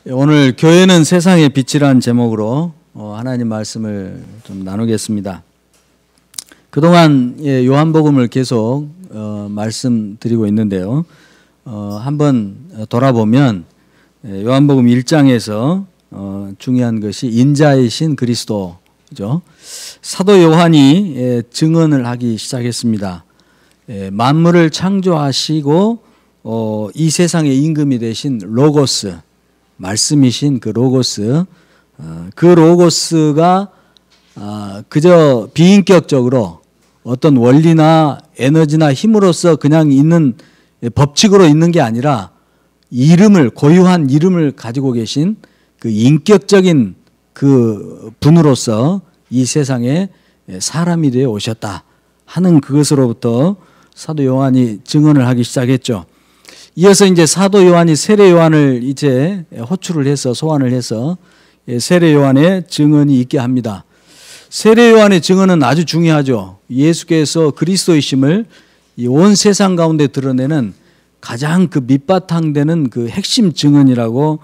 오늘 교회는 세상의 빛이라는 제목으로 하나님 말씀을 좀 나누겠습니다. 그동안 요한복음을 계속 말씀드리고 있는데요. 한번 돌아보면 요한복음 1장에서 중요한 것이 인자이신 그리스도죠. 사도 요한이 증언을 하기 시작했습니다. 만물을 창조하시고 이 세상의 임금이 되신 로고스, 말씀이신 그 로고스, 그 로고스가 그저 비인격적으로 어떤 원리나 에너지나 힘으로서 그냥 있는 법칙으로 있는 게 아니라 이름을, 고유한 이름을 가지고 계신 그 인격적인 그 분으로서 이 세상에 사람이 되어 오셨다 하는 그것으로부터 사도 요한이 증언을 하기 시작했죠. 이어서 이제 사도 요한이 세례 요한을 이제 호출을 해서 소환을 해서 세례 요한의 증언이 있게 합니다. 세례 요한의 증언은 아주 중요하죠. 예수께서 그리스도이심을 온 세상 가운데 드러내는 가장 그 밑바탕 되는 그 핵심 증언이라고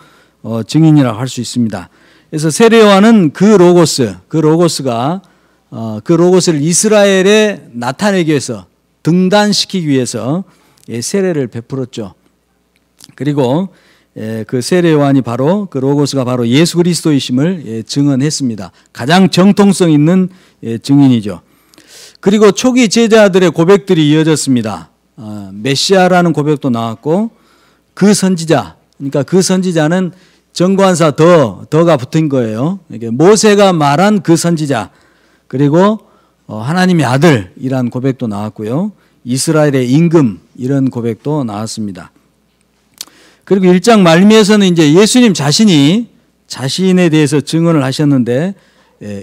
증인이라고 할 수 있습니다. 그래서 세례 요한은 그 로고스가 그 로고스를 이스라엘에 나타내기 위해서, 등단시키기 위해서 세례를 베풀었죠. 그리고 그 세례 요한이 바로 그 로고스가 바로 예수 그리스도이심을 증언했습니다. 가장 정통성 있는 증인이죠. 그리고 초기 제자들의 고백들이 이어졌습니다. 메시아라는 고백도 나왔고, 그 선지자, 그러니까 그 선지자는 정관사 더가 붙은 거예요. 모세가 말한 그 선지자, 그리고 하나님의 아들이란 고백도 나왔고요. 이스라엘의 임금, 이런 고백도 나왔습니다. 그리고 1장 말미에서는 이제 예수님 자신이 자신에 대해서 증언을 하셨는데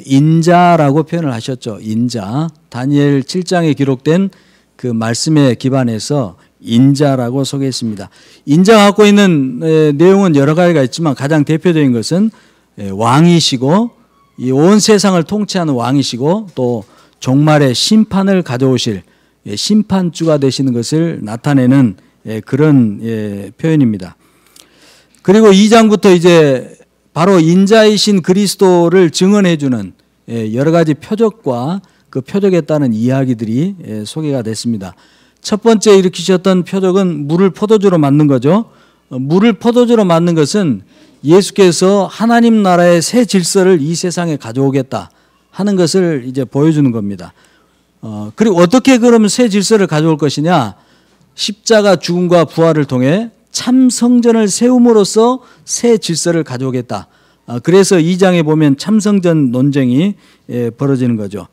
인자라고 표현을 하셨죠. 인자. 다니엘 7장에 기록된 그 말씀에 기반해서 인자라고 소개했습니다. 인자가 갖고 있는 내용은 여러 가지가 있지만 가장 대표적인 것은 왕이시고, 이 온 세상을 통치하는 왕이시고, 또 종말의 심판을 가져오실 심판주가 되시는 것을 나타내는 그런 표현입니다. 그리고 2장부터 이제 바로 인자이신 그리스도를 증언해주는 여러 가지 표적과 그 표적에 따른 이야기들이 소개가 됐습니다. 첫 번째 일으키셨던 표적은 물을 포도주로 만든 거죠. 물을 포도주로 만든 것은 예수께서 하나님 나라의 새 질서를 이 세상에 가져오겠다 하는 것을 이제 보여주는 겁니다. 그리고 어떻게 그러면 새 질서를 가져올 것이냐? 십자가 죽음과 부활을 통해 참 성전을 세움으로써 새 질서를 가져오겠다. 그래서 2장에 보면 참성전 논쟁이 벌어지는 거죠.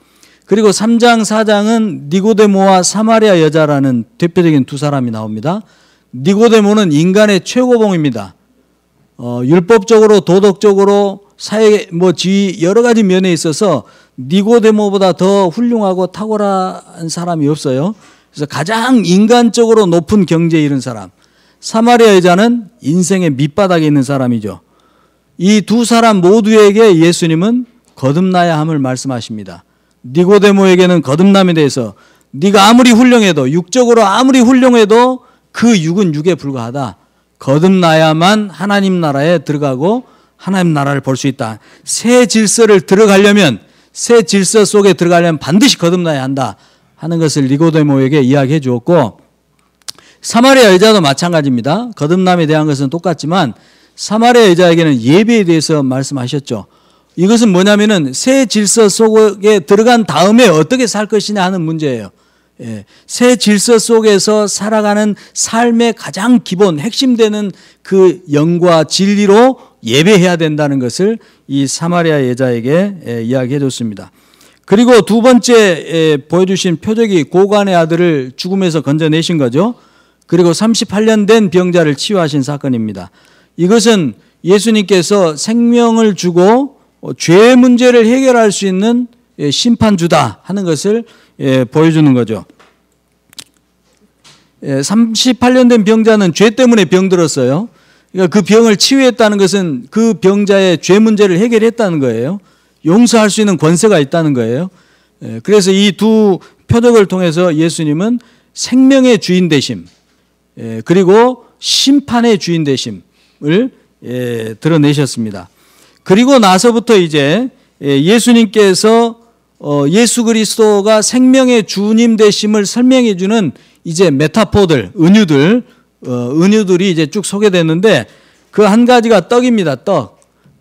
그리고 3장, 4장은 니고데모와 사마리아 여자라는 대표적인 두 사람이 나옵니다. 니고데모는 인간의 최고봉입니다. 율법적으로, 도덕적으로, 사회, 지위 여러 가지 면에 있어서 니고데모보다 더 훌륭하고 탁월한 사람이 없어요. 그래서 가장 인간적으로 높은 경지에 이른 사람. 사마리아 여자는 인생의 밑바닥에 있는 사람이죠. 이 두 사람 모두에게 예수님은 거듭나야 함을 말씀하십니다. 니고데모에게는 거듭남에 대해서 네가 아무리 훌륭해도, 육적으로 아무리 훌륭해도 그 육은 육에 불과하다. 거듭나야만 하나님 나라에 들어가고 하나님 나라를 볼 수 있다. 새 질서를 들어가려면, 새 질서 속에 들어가려면 반드시 거듭나야 한다 하는 것을 니고데모에게 이야기해 주었고, 사마리아 여자도 마찬가지입니다. 거듭남에 대한 것은 똑같지만 사마리아 여자에게는 예배에 대해서 말씀하셨죠. 이것은 뭐냐면은 새 질서 속에 들어간 다음에 어떻게 살 것이냐 하는 문제예요. 새 질서 속에서 살아가는 삶의 가장 기본, 핵심되는 그 영과 진리로 예배해야 된다는 것을 이 사마리아 여자에게 이야기해 줬습니다. 그리고 두 번째 보여주신 표적이 고관의 아들을 죽음에서 건져내신 거죠. 그리고 38년 된 병자를 치유하신 사건입니다. 이것은 예수님께서 생명을 주고 죄 문제를 해결할 수 있는 심판주다 하는 것을 보여주는 거죠. 38년 된 병자는 죄 때문에 병들었어요. 그러니까 그 병을 치유했다는 것은 그 병자의 죄 문제를 해결했다는 거예요. 용서할 수 있는 권세가 있다는 거예요. 그래서 이 두 표적을 통해서 예수님은 생명의 주인 되심, 그리고 심판의 주인 되심을 드러내셨습니다. 그리고 나서부터 이제 예수님께서 예수 그리스도가 생명의 주님 되심을 설명해 주는 이제 메타포들, 은유들이 이제 쭉 소개됐는데 그 한 가지가 떡입니다.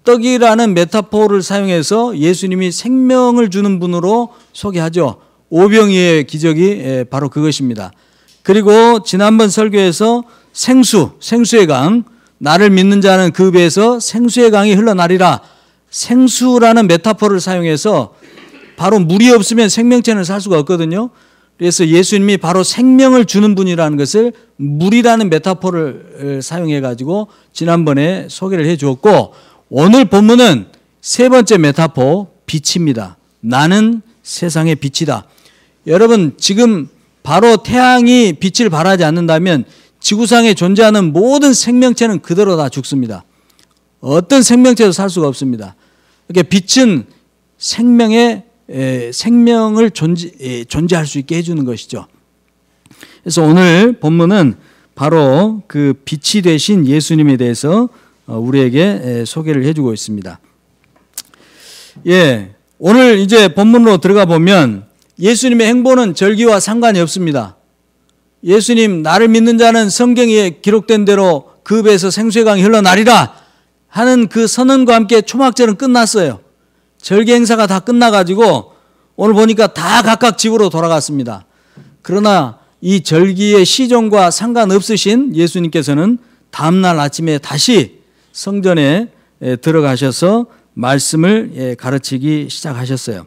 떡이라는 메타포를 사용해서 예수님이 생명을 주는 분으로 소개하죠. 오병이의 기적이 바로 그것입니다. 그리고 지난번 설교에서 생수의 강, 나를 믿는 자는 그 배에서 생수의 강이 흘러나리라. 생수라는 메타포를 사용해서 바로 물이 없으면 생명체는 살 수가 없거든요. 그래서 예수님이 바로 생명을 주는 분이라는 것을 물이라는 메타포를 사용해 가지고 지난번에 소개를 해 주었고, 오늘 본문은 세 번째 메타포 빛입니다. 나는 세상의 빛이다. 여러분, 지금 바로 태양이 빛을 발하지 않는다면 지구상에 존재하는 모든 생명체는 그대로 다 죽습니다. 어떤 생명체도 살 수가 없습니다. 그러니까 빛은 생명을 존재할 수 있게 해주는 것이죠. 그래서 오늘 본문은 바로 그 빛이 되신 예수님에 대해서 우리에게 소개를 해주고 있습니다. 오늘 이제 본문으로 들어가 보면 예수님의 행보는 절기와 상관이 없습니다. 예수님, 나를 믿는 자는 성경에 기록된 대로 그 배에서 생수의 강이 흘러나리라 하는 그 선언과 함께 초막절은 끝났어요. 절기 행사가 다 끝나가지고 오늘 보니까 다 각각 집으로 돌아갔습니다. 그러나 이 절기의 시종과 상관없으신 예수님께서는 다음날 아침에 다시 성전에 들어가셔서 말씀을 가르치기 시작하셨어요.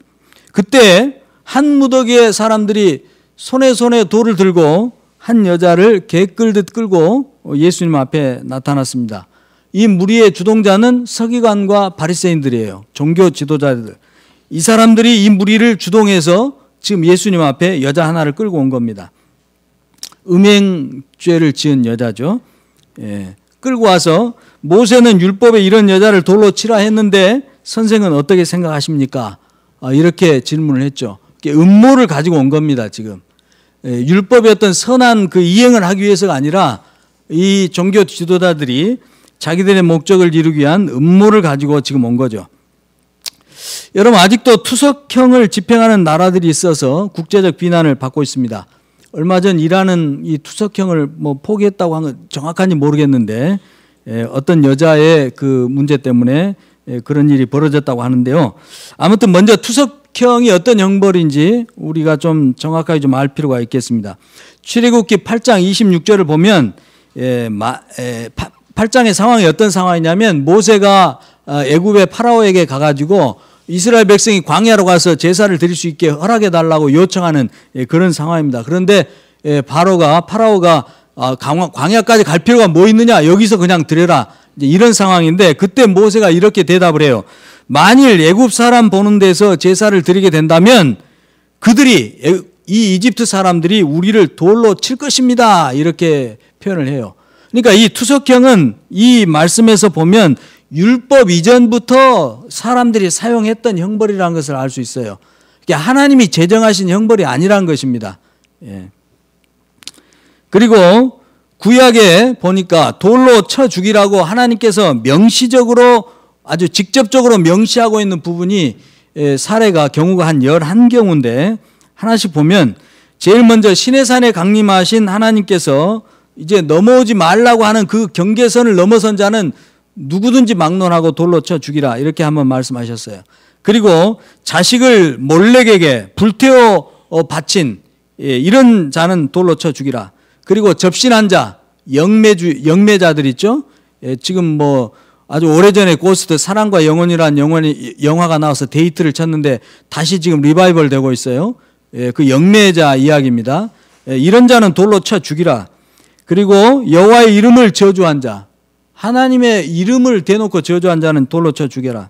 그때 한 무더기의 사람들이 손에 돌을 들고 한 여자를 개 끌듯 끌고 예수님 앞에 나타났습니다. 이 무리의 주동자는 서기관과 바리새인들이에요. 종교 지도자들. 이 사람들이 이 무리를 주동해서 지금 예수님 앞에 여자 하나를 끌고 온 겁니다. 음행죄를 지은 여자죠. 끌고 와서 모세는 율법에 이런 여자를 돌로 치라 했는데 선생은 어떻게 생각하십니까? 이렇게 질문을 했죠. 음모를 가지고 온 겁니다. 지금 율법의 어떤 선한 그 이행을 하기 위해서가 아니라 이 종교 지도자들이 자기들의 목적을 이루기 위한 음모를 가지고 지금 온 거죠. 여러분, 아직도 투석형을 집행하는 나라들이 있어서 국제적 비난을 받고 있습니다. 얼마 전 이란은 이 투석형을 포기했다고 한 건 정확한지 모르겠는데 어떤 여자의 그 문제 때문에 그런 일이 벌어졌다고 하는데요. 아무튼 먼저 투석형이 어떤 형벌인지 우리가 좀 정확하게 좀 알 필요가 있겠습니다. 출애굽기 8장 26절을 보면 8장의 상황이 어떤 상황이냐면 모세가 애굽의 파라오에게 가가지고 이스라엘 백성이 광야로 가서 제사를 드릴 수 있게 허락해 달라고 요청하는 그런 상황입니다. 그런데 파라오가 광야까지 갈 필요가 뭐 있느냐, 여기서 그냥 드려라, 이런 상황인데 그때 모세가 이렇게 대답을 해요. 만일 애굽 사람 보는 데서 제사를 드리게 된다면 그들이 이 이집트 사람들이 우리를 돌로 칠 것입니다, 이렇게 표현을 해요. 그러니까 이 투석형은 이 말씀에서 보면 율법 이전부터 사람들이 사용했던 형벌이라는 것을 알 수 있어요. 그러니까 하나님이 제정하신 형벌이 아니라는 것입니다. 그리고 구약에 보니까 돌로 쳐 죽이라고 하나님께서 명시적으로 아주 직접적으로 명시하고 있는 부분이 사례가 경우가 한 11경우인데 하나씩 보면 제일 먼저 시내산에 강림하신 하나님께서 이제 넘어오지 말라고 하는 그 경계선을 넘어선 자는 누구든지 막론하고 돌로 쳐 죽이라, 이렇게 한번 말씀하셨어요. 그리고 자식을 몰렉에게 불태워 바친 이런 자는 돌로 쳐 죽이라. 그리고 접신한 자, 영매자들 있죠. 지금 아주 오래전에 고스트 사랑과 영혼이라는 영화가 나와서 데이트를 쳤는데 다시 지금 리바이벌 되고 있어요. 그 영매자 이야기입니다. 이런 자는 돌로 쳐 죽이라. 그리고 여호와의 이름을 저주한 자, 하나님의 이름을 대놓고 저주한 자는 돌로 쳐 죽여라.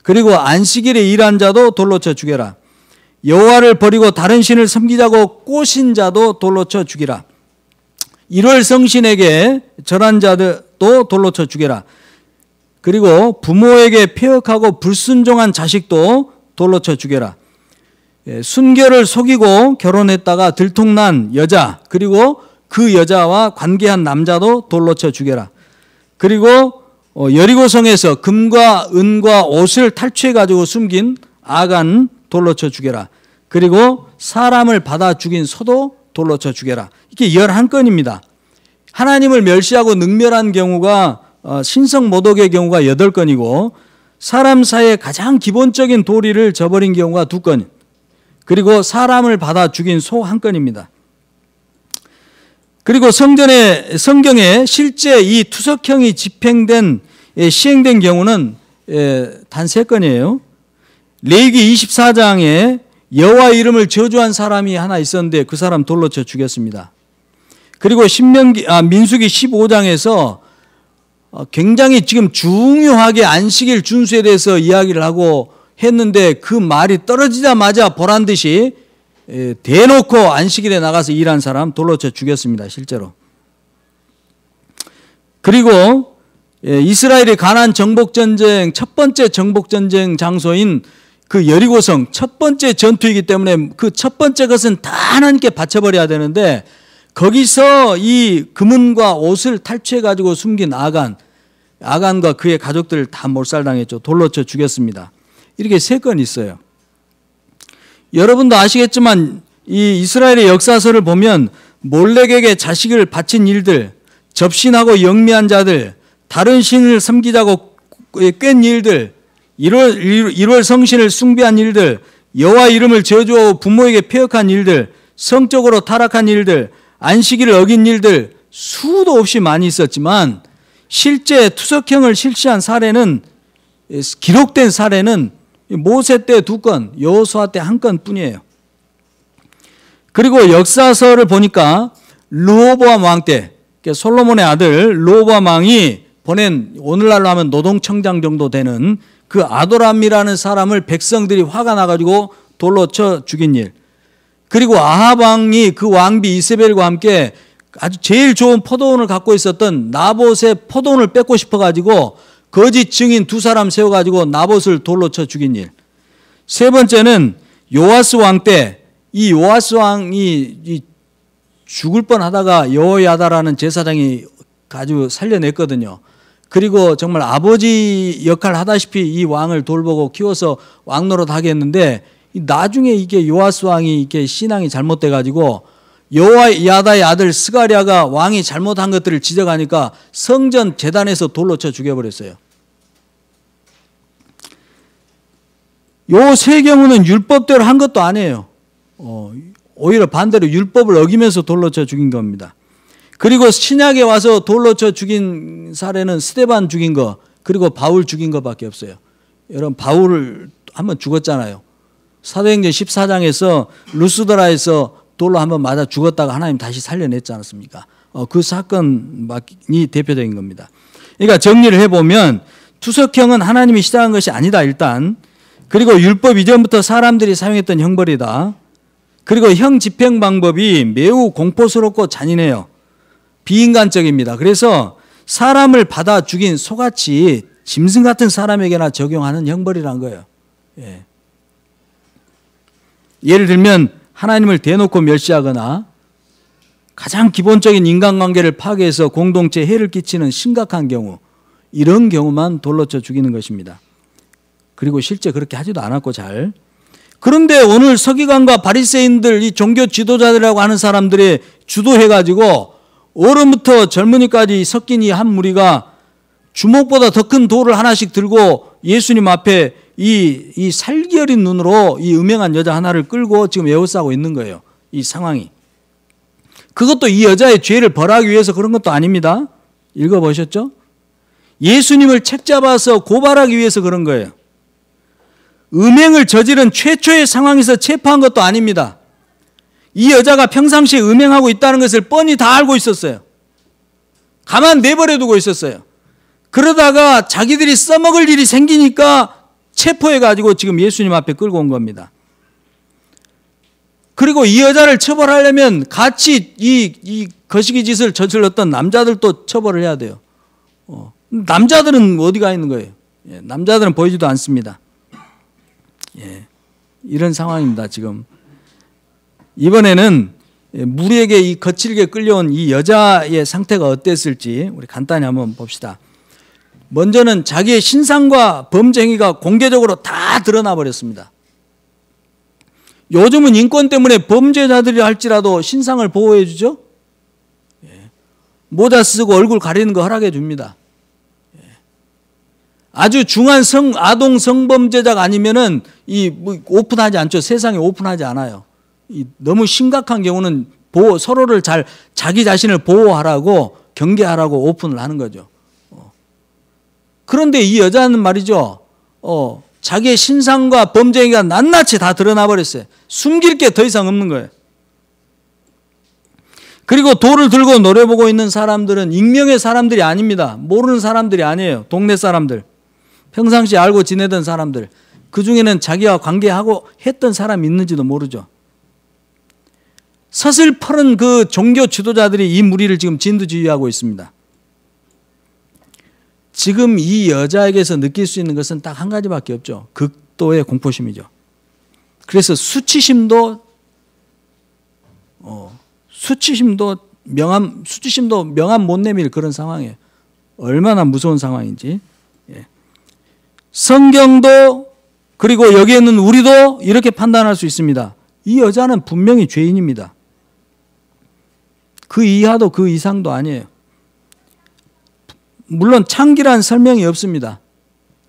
그리고 안식일에 일한 자도 돌로 쳐 죽여라. 여호와를 버리고 다른 신을 섬기자고 꼬신 자도 돌로 쳐 죽이라. 1월 성신에게 절한 자도 돌로 쳐 죽여라. 그리고 부모에게 폐역하고 불순종한 자식도 돌로 쳐 죽여라. 순결을 속이고 결혼했다가 들통난 여자, 그리고 그 여자와 관계한 남자도 돌로 쳐 죽여라. 그리고 여리고성에서 금과 은과 옷을 탈취해 가지고 숨긴 아간 돌로 쳐 죽여라. 그리고 사람을 받아 죽인 소도 돌로 쳐 죽여라. 이게 11건입니다. 하나님을 멸시하고 능멸한 경우가 신성 모독의 경우가 8건이고 사람 사이의 가장 기본적인 도리를 저버린 경우가 2건, 그리고 사람을 받아 죽인 소 1건입니다. 그리고 성경에 실제 이 투석형이 시행된 경우는 단 3건이에요. 레위기 24장에 여호와 이름을 저주한 사람이 하나 있었는데 그 사람 돌로 쳐 죽였습니다. 그리고 민수기 15장에서 굉장히 지금 중요하게 안식일 준수에 대해서 이야기를 하고 했는데 그 말이 떨어지자마자 보란 듯이 대놓고 안식일에 나가서 일한 사람 돌로 쳐 죽였습니다. 실제로. 그리고 이스라엘이 가나안 정복전쟁 첫 번째 정복전쟁 장소인 그 여리고성 첫 번째 전투이기 때문에 그 첫 번째 것은 다 하나님께 바쳐버려야 되는데 거기서 이 금은과 옷을 탈취해 가지고 숨긴 아간과 그의 가족들을 다 몰살당했죠. 돌로 쳐 죽였습니다. 이렇게 3건 있어요. 여러분도 아시겠지만 이 이스라엘의 역사서를 보면 몰렉에게 자식을 바친 일들, 접신하고 영미한 자들, 다른 신을 섬기자고 꿰ν 일들, 1월 성신을 숭배한 일들, 여호와 이름을 저주하고 부모에게 폐역한 일들, 성적으로 타락한 일들, 안식일을 어긴 일들 수도 없이 많이 있었지만 실제 투석형을 실시한 사례는, 기록된 사례는 모세 때 2건, 여호수아 때 1건 뿐이에요. 그리고 역사서를 보니까 르호보암 왕 때, 솔로몬의 아들 르호보암 왕이 보낸, 오늘날로 하면 노동청장 정도 되는 그 아도람이라는 사람을 백성들이 화가 나가지고 돌로 쳐 죽인 일, 그리고 아합 왕이 그 왕비 이세벨과 함께 아주 제일 좋은 포도원을 갖고 있었던 나봇의 포도원을 뺏고 싶어가지고 거짓 증인 2사람 세워가지고 나봇을 돌로 쳐 죽인 일. 3번째는 요아스 왕 때 이 요아스 왕이 죽을 뻔하다가 여호야다라는 제사장이 아주 살려냈거든요. 그리고 정말 아버지 역할을 하다시피 이 왕을 돌보고 키워서 왕노릇 하게 했는데 나중에 이게 요아스 왕이 이렇게 신앙이 잘못돼 가지고 여호야다의 아들 스가랴가 왕이 잘못한 것들을 지적하니까 성전 제단에서 돌로 쳐 죽여버렸어요. 요 3경우는 율법대로 한 것도 아니에요. 오히려 반대로 율법을 어기면서 돌로 쳐 죽인 겁니다. 그리고 신약에 와서 돌로 쳐 죽인 사례는 스데반 죽인 거, 그리고 바울 죽인 거밖에 없어요. 여러분, 바울을 한번 죽었잖아요. 사도행전 14장에서 루스드라에서 돌로 한번 맞아 죽었다가 하나님 다시 살려냈지 않았습니까? 그 사건이 대표적인 겁니다. 그러니까 정리를 해보면 투석형은 하나님이 시작한 것이 아니다, 일단. 그리고 율법 이전부터 사람들이 사용했던 형벌이다. 그리고 형 집행 방법이 매우 공포스럽고 잔인해요. 비인간적입니다. 그래서 사람을 받아 죽인 소같이 짐승 같은 사람에게나 적용하는 형벌이란 거예요. 예를 들면 하나님을 대놓고 멸시하거나 가장 기본적인 인간관계를 파괴해서 공동체에 해를 끼치는 심각한 경우, 이런 경우만 돌로 쳐 죽이는 것입니다. 그리고 실제 그렇게 하지도 않았고 잘. 그런데 오늘 서기관과 바리새인들, 이 종교 지도자들이라고 하는 사람들이 주도해가지고 어른부터 젊은이까지 섞인 이 한 무리가 주먹보다 더 큰 돌을 하나씩 들고 예수님 앞에 이 살기어린 눈으로 이 음행한 여자 하나를 끌고 지금 에워싸고 있는 거예요. 이 상황이. 그것도 이 여자의 죄를 벌하기 위해서 그런 것도 아닙니다. 읽어보셨죠? 예수님을 책잡아서 고발하기 위해서 그런 거예요. 음행을 저지른 최초의 상황에서 체포한 것도 아닙니다. 이 여자가 평상시에 음행하고 있다는 것을 뻔히 다 알고 있었어요. 가만 내버려 두고 있었어요. 그러다가 자기들이 써먹을 일이 생기니까 체포해가지고 지금 예수님 앞에 끌고 온 겁니다. 그리고 이 여자를 처벌하려면 같이 이 거시기 짓을 저질렀던 남자들도 처벌을 해야 돼요. 남자들은 어디가 있는 거예요? 남자들은 보이지도 않습니다. 이런 상황입니다, 지금. 이번에는 무리에게 이 거칠게 끌려온 이 여자의 상태가 어땠을지 우리 간단히 한번 봅시다. 먼저는 자기의 신상과 범죄 행위가 공개적으로 다 드러나 버렸습니다. 요즘은 인권 때문에 범죄자들이 할지라도 신상을 보호해 주죠. 모자 쓰고 얼굴 가리는 거 허락해 줍니다. 아주 중한 아동 성범죄자가 아니면은 오픈하지 않죠. 세상에 오픈하지 않아요. 너무 심각한 경우는 서로를 자기 자신을 보호하라고 경계하라고 오픈을 하는 거죠. 그런데 이 여자는 말이죠. 자기의 신상과 범죄가 낱낱이 다 드러나 버렸어요. 숨길 게 더 이상 없는 거예요. 그리고 돌을 들고 노려보고 있는 사람들은 익명의 사람들이 아닙니다. 모르는 사람들이 아니에요. 동네 사람들. 평상시에 알고 지내던 사람들. 그중에는 자기와 관계하고 했던 사람이 있는지도 모르죠. 서슬퍼른 그 종교 지도자들이 이 무리를 지금 진두지휘하고 있습니다. 지금 이 여자에게서 느낄 수 있는 것은 딱 한 가지밖에 없죠. 극도의 공포심이죠. 그래서 수치심도 명함 못 내밀 그런 상황이에요. 얼마나 무서운 상황인지. 성경도 그리고 여기에 있는 우리도 이렇게 판단할 수 있습니다. 이 여자는 분명히 죄인입니다. 그 이하도 그 이상도 아니에요. 물론 창기란 설명이 없습니다.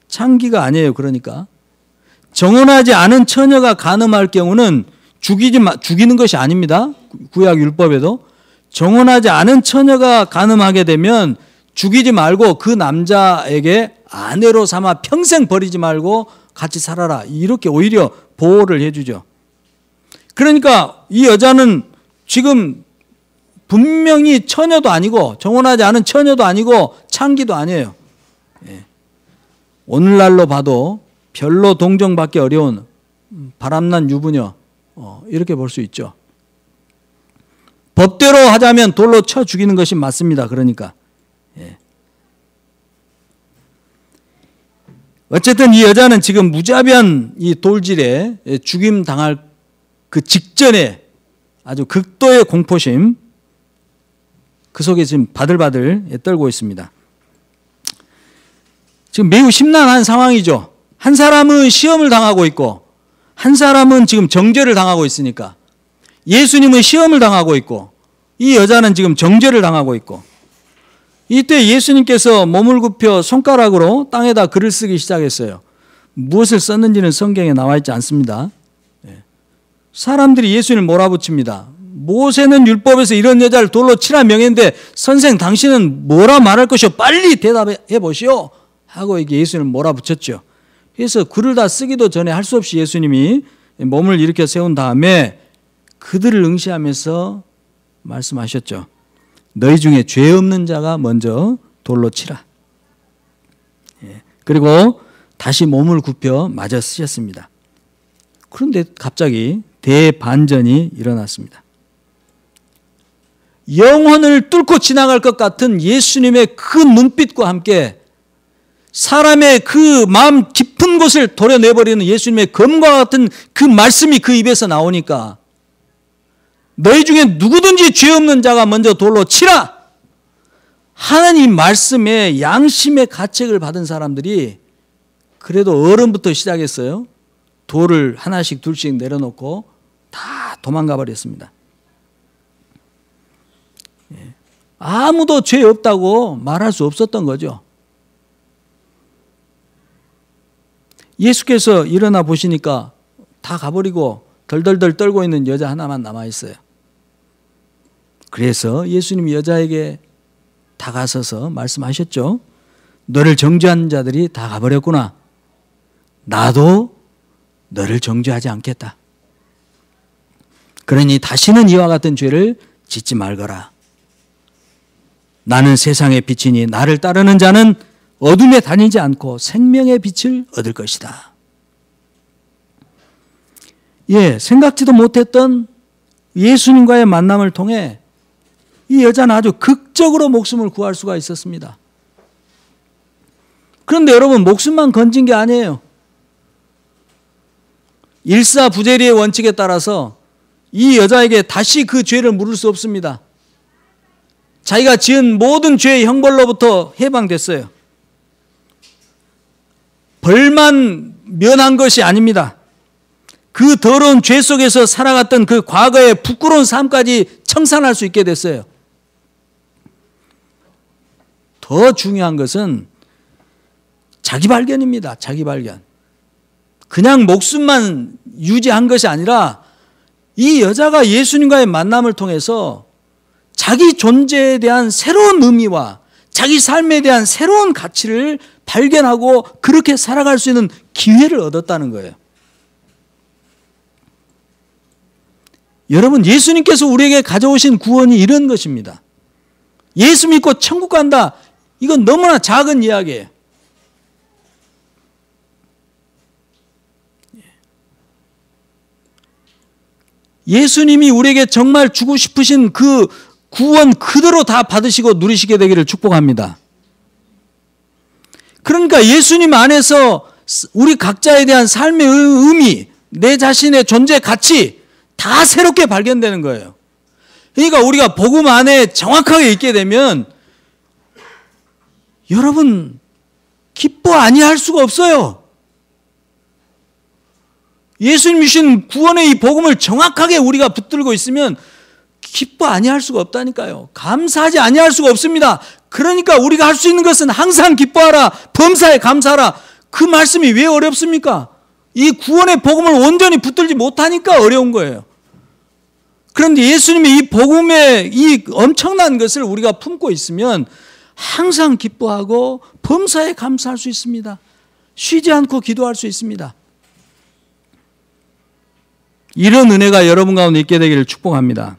창기가 아니에요. 그러니까 정혼하지 않은 처녀가 간음할 경우는 죽이는 것이 아닙니다. 구약 율법에도 정혼하지 않은 처녀가 간음하게 되면 죽이지 말고 그 남자에게 아내로 삼아 평생 버리지 말고 같이 살아라. 이렇게 오히려 보호를 해주죠. 그러니까 이 여자는 지금 분명히 처녀도 아니고 정혼하지 않은 처녀도 아니고 창기도 아니에요. 오늘날로 봐도 별로 동정받기 어려운 바람난 유부녀 이렇게 볼 수 있죠. 법대로 하자면 돌로 쳐 죽이는 것이 맞습니다. 그러니까 어쨌든 이 여자는 지금 무자비한 이 돌질에 죽임 당할 그 직전에 아주 극도의 공포심 그 속에 지금 바들바들 떨고 있습니다. 지금 매우 심란한 상황이죠. 한 사람은 시험을 당하고 있고 한 사람은 지금 정죄를 당하고 있으니까 예수님은 시험을 당하고 있고 이 여자는 지금 정죄를 당하고 있고 이때 예수님께서 몸을 굽혀 손가락으로 땅에다 글을 쓰기 시작했어요. 무엇을 썼는지는 성경에 나와 있지 않습니다. 사람들이 예수님을 몰아붙입니다. 모세는 율법에서 이런 여자를 돌로 치라 명했는데 선생 당신은 뭐라 말할 것이오? 빨리 대답해 보시오 하고 이게 예수님을 몰아붙였죠. 그래서 글을 다 쓰기도 전에 할 수 없이 예수님이 몸을 일으켜 세운 다음에 그들을 응시하면서 말씀하셨죠. 너희 중에 죄 없는 자가 먼저 돌로 치라. 그리고 다시 몸을 굽혀 마저 쓰셨습니다. 그런데 갑자기 대반전이 일어났습니다. 영혼을 뚫고 지나갈 것 같은 예수님의 그 눈빛과 함께 사람의 그 마음 깊은 곳을 도려내버리는 예수님의 검과 같은 그 말씀이 그 입에서 나오니까 너희 중에 누구든지 죄 없는 자가 먼저 돌로 치라 하는 이 말씀에 양심의 가책을 받은 사람들이 그래도 어른부터 시작했어요. 돌을 하나씩 둘씩 내려놓고 다 도망가 버렸습니다. 아무도 죄 없다고 말할 수 없었던 거죠. 예수께서 일어나 보시니까 다 가버리고 덜덜덜 떨고 있는 여자 하나만 남아있어요. 그래서 예수님이 여자에게 다가서서 말씀하셨죠. 너를 정죄한 자들이 다 가버렸구나. 나도 너를 정죄하지 않겠다. 그러니 다시는 이와 같은 죄를 짓지 말거라. 나는 세상의 빛이니 나를 따르는 자는 어둠에 다니지 않고 생명의 빛을 얻을 것이다. 생각지도 못했던 예수님과의 만남을 통해 이 여자는 아주 극적으로 목숨을 구할 수가 있었습니다. 그런데 여러분, 목숨만 건진 게 아니에요. 일사부재리의 원칙에 따라서 이 여자에게 다시 그 죄를 물을 수 없습니다. 자기가 지은 모든 죄의 형벌로부터 해방됐어요. 벌만 면한 것이 아닙니다. 그 더러운 죄 속에서 살아갔던 그 과거의 부끄러운 삶까지 청산할 수 있게 됐어요. 더 중요한 것은 자기 발견입니다. 자기 발견. 그냥 목숨만 유지한 것이 아니라 이 여자가 예수님과의 만남을 통해서 자기 존재에 대한 새로운 의미와 자기 삶에 대한 새로운 가치를 발견하고 그렇게 살아갈 수 있는 기회를 얻었다는 거예요. 여러분, 예수님께서 우리에게 가져오신 구원이 이런 것입니다. 예수 믿고 천국 간다. 이건 너무나 작은 이야기예요. 예수님이 우리에게 정말 주고 싶으신 그 구원 그대로 다 받으시고 누리시게 되기를 축복합니다. 그러니까 예수님 안에서 우리 각자에 대한 삶의 의미, 내 자신의 존재 가치 다 새롭게 발견되는 거예요. 그러니까 우리가 복음 안에 정확하게 있게 되면 여러분 기뻐 아니할 수가 없어요. 예수님 주신 구원의 이 복음을 정확하게 우리가 붙들고 있으면 기뻐 아니할 수가 없다니까요. 감사하지 아니할 수가 없습니다. 그러니까 우리가 할 수 있는 것은 항상 기뻐하라, 범사에 감사하라. 그 말씀이 왜 어렵습니까? 이 구원의 복음을 온전히 붙들지 못하니까 어려운 거예요. 그런데 예수님의 이 복음의 이 엄청난 것을 우리가 품고 있으면 항상 기뻐하고 범사에 감사할 수 있습니다. 쉬지 않고 기도할 수 있습니다. 이런 은혜가 여러분 가운데 있게 되기를 축복합니다.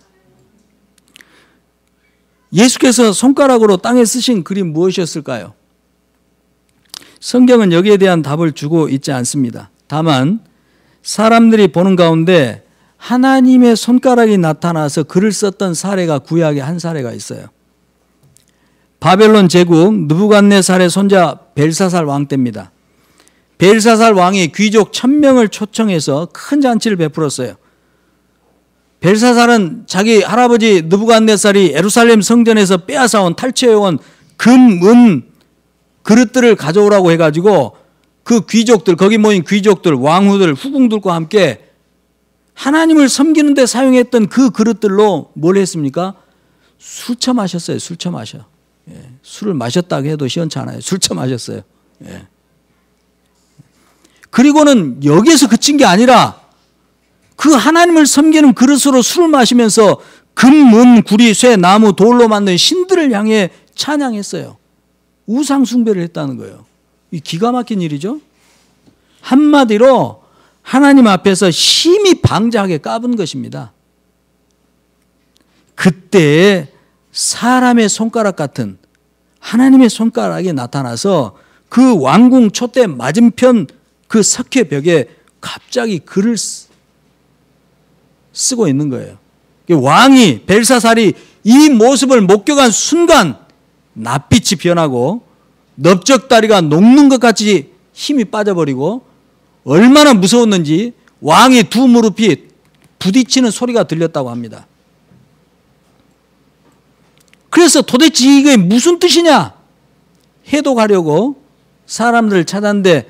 예수께서 손가락으로 땅에 쓰신 글이 무엇이었을까요? 성경은 여기에 대한 답을 주고 있지 않습니다. 다만 사람들이 보는 가운데 하나님의 손가락이 나타나서 글을 썼던 사례가 구약에 한 사례가 있어요. 바벨론 제국 느부갓네살의 손자 벨사살 왕 때입니다. 벨사살 왕이 귀족 1000명을 초청해서 큰 잔치를 베풀었어요. 벨사살은 자기 할아버지 느부갓네살이 예루살렘 성전에서 빼앗아온 탈취해온 금, 은 그릇들을 가져오라고 해가지고 그 귀족들, 거기 모인 귀족들, 왕후들, 후궁들과 함께 하나님을 섬기는 데 사용했던 그 그릇들로 뭘 했습니까? 술 처마셨어요. 술 처마셔. 예. 술을 마셨다고 해도 시원찮아요. 술 처마셨어요. 예. 그리고는 여기에서 그친 게 아니라 그 하나님을 섬기는 그릇으로 술을 마시면서 금, 은, 구리, 쇠, 나무, 돌로 만든 신들을 향해 찬양했어요. 우상 숭배를 했다는 거예요. 이 기가 막힌 일이죠. 한마디로 하나님 앞에서 심히 방자하게 까분 것입니다. 그때 사람의 손가락 같은 하나님의 손가락이 나타나서 그 왕궁 촛대 맞은편 그 석회벽에 갑자기 글을 쓰고 있는 거예요. 왕이 벨사살이 이 모습을 목격한 순간 낯빛이 변하고 넓적다리가 녹는 것 같이 힘이 빠져버리고 얼마나 무서웠는지 왕의 두 무릎이 부딪히는 소리가 들렸다고 합니다. 그래서 도대체 이게 무슨 뜻이냐? 해독하려고 사람들을 찾았는데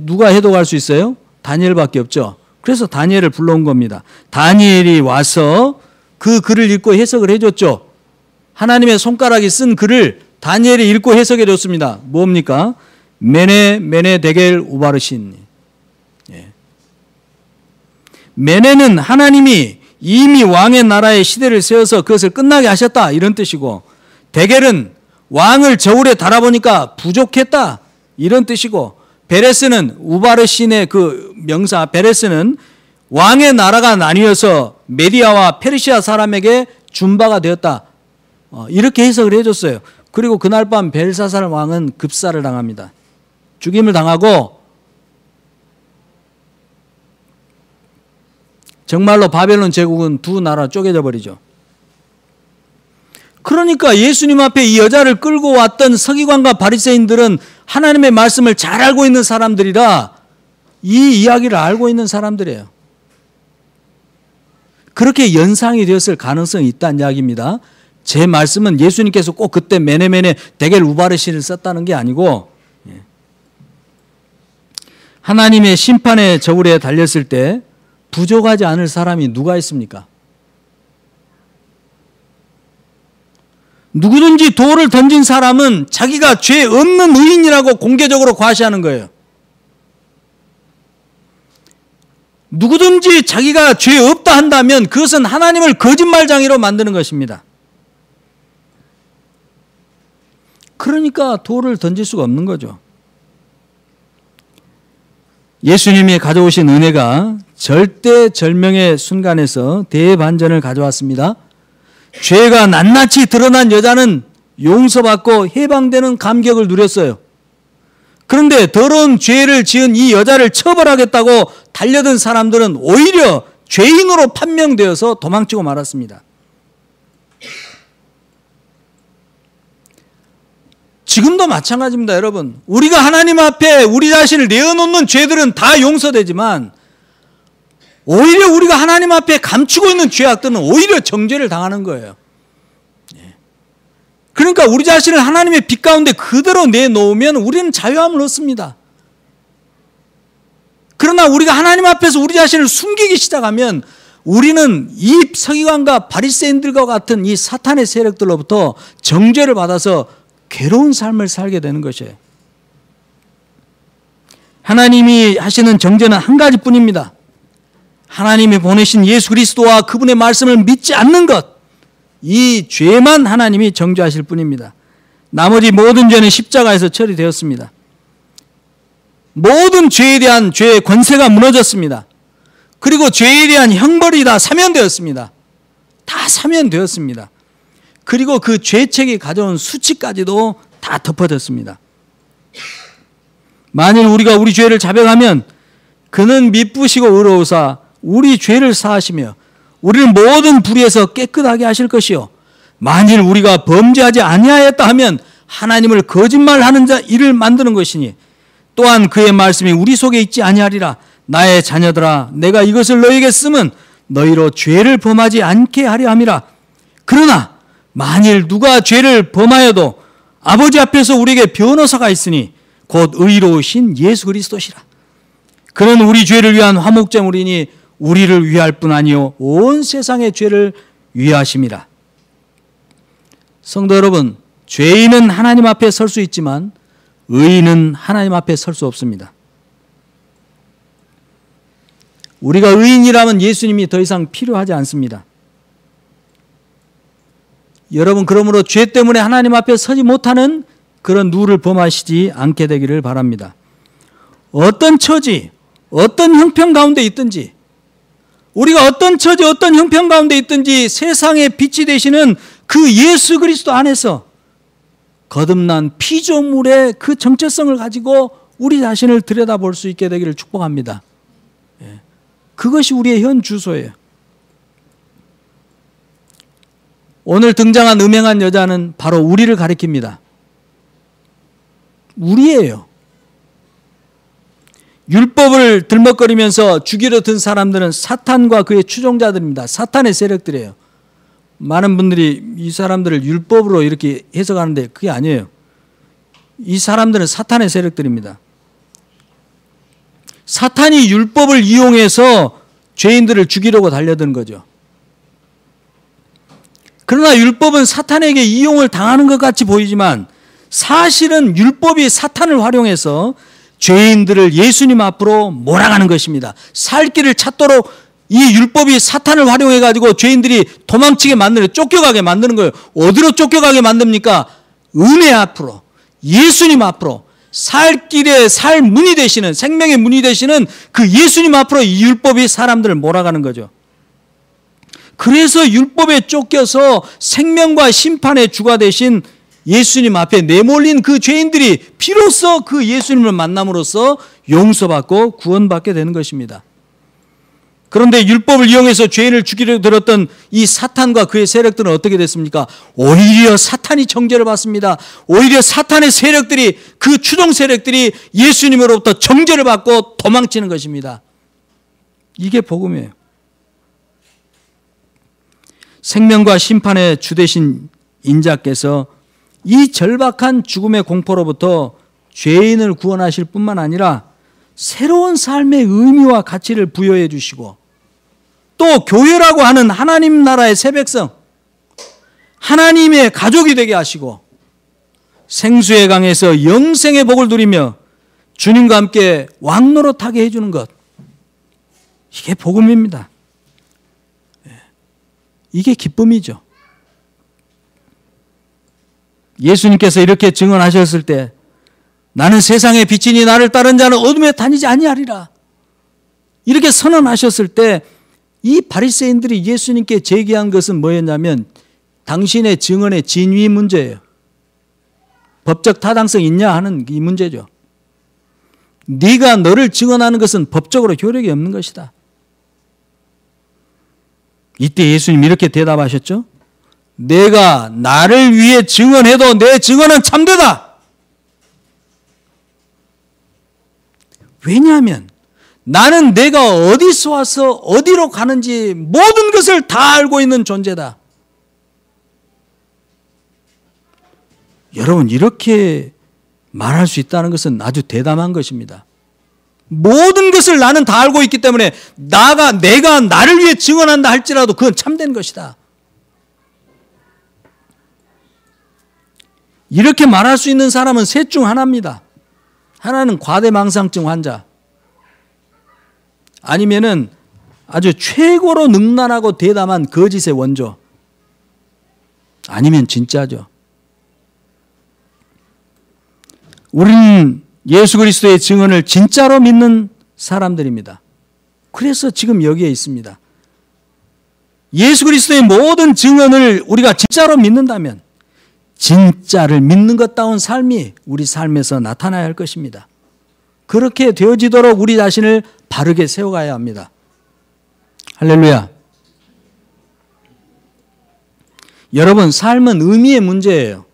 누가 해독할 수 있어요? 다니엘밖에 없죠. 그래서 다니엘을 불러온 겁니다. 다니엘이 와서 그 글을 읽고 해석을 해줬죠. 하나님의 손가락이 쓴 글을 다니엘이 읽고 해석해 줬습니다. 뭡니까? 메네 메네 데겔 우바르신. 예. 메네는 하나님이 이미 왕의 나라의 시대를 세워서 그것을 끝나게 하셨다 이런 뜻이고, 데겔은 왕을 저울에 달아보니까 부족했다 이런 뜻이고, 베레스는 우바르신의 그 명사 베레스는 왕의 나라가 나뉘어서 메디아와 페르시아 사람에게 준바가 되었다 이렇게 해석을 해줬어요. 그리고 그날 밤 벨사살 왕은 급사를 당합니다. 죽임을 당하고 정말로 바벨론 제국은 두 나라 쪼개져 버리죠. 그러니까 예수님 앞에 이 여자를 끌고 왔던 서기관과 바리새인들은 하나님의 말씀을 잘 알고 있는 사람들이라 이 이야기를 알고 있는 사람들이에요. 그렇게 연상이 되었을 가능성이 있다는 이야기입니다. 제 말씀은 예수님께서 꼭 그때 메네메네 데겔 우바르신을 썼다는 게 아니고, 하나님의 심판의 저울에 달렸을 때 부족하지 않을 사람이 누가 있습니까? 누구든지 돌을 던진 사람은 자기가 죄 없는 의인이라고 공개적으로 과시하는 거예요. 누구든지 자기가 죄 없다 한다면 그것은 하나님을 거짓말장애로 만드는 것입니다. 그러니까 돌을 던질 수가 없는 거죠. 예수님이 가져오신 은혜가 절대절명의 순간에서 대반전을 가져왔습니다. 죄가 낱낱이 드러난 여자는 용서받고 해방되는 감격을 누렸어요. 그런데 더러운 죄를 지은 이 여자를 처벌하겠다고 달려든 사람들은 오히려 죄인으로 판명되어서 도망치고 말았습니다. 지금도 마찬가지입니다, 여러분. 우리가 하나님 앞에 우리 자신을 내어놓는 죄들은 다 용서되지만 오히려 우리가 하나님 앞에 감추고 있는 죄악들은 오히려 정죄를 당하는 거예요. 그러니까 우리 자신을 하나님의 빛 가운데 그대로 내놓으면 우리는 자유함을 얻습니다. 그러나 우리가 하나님 앞에서 우리 자신을 숨기기 시작하면 우리는 이 서기관과 바리새인들과 같은 이 사탄의 세력들로부터 정죄를 받아서 괴로운 삶을 살게 되는 것이에요. 하나님이 하시는 정죄는 한 가지뿐입니다. 하나님이 보내신 예수 그리스도와 그분의 말씀을 믿지 않는 것, 이 죄만 하나님이 정죄하실 뿐입니다. 나머지 모든 죄는 십자가에서 처리되었습니다. 모든 죄에 대한 죄의 권세가 무너졌습니다. 그리고 죄에 대한 형벌이 다 사면되었습니다. 다 사면되었습니다. 그리고 그 죄책이 가져온 수치까지도 다 덮어졌습니다. 만일 우리가 우리 죄를 자백하면 그는 미쁘시고 의로우사 우리 죄를 사하시며 우리를 모든 불의에서 깨끗하게 하실 것이요 만일 우리가 범죄하지 아니하였다 하면 하나님을 거짓말하는 자 이를 만드는 것이니 또한 그의 말씀이 우리 속에 있지 아니하리라. 나의 자녀들아 내가 이것을 너희에게 쓰면 너희로 죄를 범하지 않게 하려 함이라. 그러나 만일 누가 죄를 범하여도 아버지 앞에서 우리에게 변호사가 있으니 곧 의로우신 예수 그리스도시라. 그는 우리 죄를 위한 화목제물이니 우리를 위할 뿐 아니요 온 세상의 죄를 위하심이라. 성도 여러분, 죄인은 하나님 앞에 설 수 있지만 의인은 하나님 앞에 설 수 없습니다. 우리가 의인이라면 예수님이 더 이상 필요하지 않습니다. 여러분, 그러므로 죄 때문에 하나님 앞에 서지 못하는 그런 누를 범하시지 않게 되기를 바랍니다. 어떤 처지, 어떤 형편 가운데 있든지, 우리가 어떤 처지, 어떤 형편 가운데 있든지 세상의 빛이 되시는 그 예수 그리스도 안에서 거듭난 피조물의 그 정체성을 가지고 우리 자신을 들여다볼 수 있게 되기를 축복합니다. 그것이 우리의 현 주소예요. 오늘 등장한 음행한 여자는 바로 우리를 가리킵니다. 우리예요. 율법을 들먹거리면서 죽이려 든 사람들은 사탄과 그의 추종자들입니다. 사탄의 세력들이에요. 많은 분들이 이 사람들을 율법으로 이렇게 해석하는데 그게 아니에요. 이 사람들은 사탄의 세력들입니다. 사탄이 율법을 이용해서 죄인들을 죽이려고 달려든 거죠. 그러나 율법은 사탄에게 이용을 당하는 것 같이 보이지만 사실은 율법이 사탄을 활용해서 죄인들을 예수님 앞으로 몰아가는 것입니다. 살 길을 찾도록 이 율법이 사탄을 활용해가지고 죄인들이 도망치게 만드는, 쫓겨가게 만드는 거예요. 어디로 쫓겨가게 만듭니까? 은혜 앞으로, 예수님 앞으로, 살 길의 살 문이 되시는, 생명의 문이 되시는 그 예수님 앞으로 이 율법이 사람들을 몰아가는 거죠. 그래서 율법에 쫓겨서 생명과 심판의 주가 되신 예수님 앞에 내몰린 그 죄인들이 비로소 그 예수님을 만남으로써 용서받고 구원받게 되는 것입니다. 그런데 율법을 이용해서 죄인을 죽이려 들었던 이 사탄과 그의 세력들은 어떻게 됐습니까? 오히려 사탄이 정죄를 받습니다. 오히려 사탄의 세력들이, 그 추종 세력들이 예수님으로부터 정죄를 받고 도망치는 것입니다. 이게 복음이에요. 생명과 심판의 주 되신 인자께서 이 절박한 죽음의 공포로부터 죄인을 구원하실 뿐만 아니라 새로운 삶의 의미와 가치를 부여해 주시고, 또 교회라고 하는 하나님 나라의 새 백성, 하나님의 가족이 되게 하시고, 생수의 강에서 영생의 복을 누리며 주님과 함께 왕노릇하게 해주는 것, 이게 복음입니다. 이게 기쁨이죠. 예수님께서 이렇게 증언하셨을 때, 나는 세상의 빛이니 나를 따른 자는 어둠에 다니지 아니하리라, 이렇게 선언하셨을 때 이 바리새인들이 예수님께 제기한 것은 뭐였냐면 당신의 증언의 진위 문제예요. 법적 타당성 있냐 하는 이 문제죠. 네가 너를 증언하는 것은 법적으로 효력이 없는 것이다. 이때 예수님 이렇게 대답하셨죠. 내가 나를 위해 증언해도 내 증언은 참되다. 왜냐하면 나는 내가 어디서 와서 어디로 가는지 모든 것을 다 알고 있는 존재다. 여러분, 이렇게 말할 수 있다는 것은 아주 대담한 것입니다. 모든 것을 나는 다 알고 있기 때문에 내가 나를 위해 증언한다 할지라도 그건 참된 것이다. 이렇게 말할 수 있는 사람은 셋 중 하나입니다. 하나는 과대망상증 환자, 아니면은 아주 최고로 능란하고 대담한 거짓의 원조, 아니면 진짜죠. 우리는 예수 그리스도의 증언을 진짜로 믿는 사람들입니다. 그래서 지금 여기에 있습니다. 예수 그리스도의 모든 증언을 우리가 진짜로 믿는다면 진짜를 믿는 것다운 삶이 우리 삶에서 나타나야 할 것입니다. 그렇게 되어지도록 우리 자신을 바르게 세워가야 합니다. 할렐루야. 여러분, 삶은 의미의 문제예요.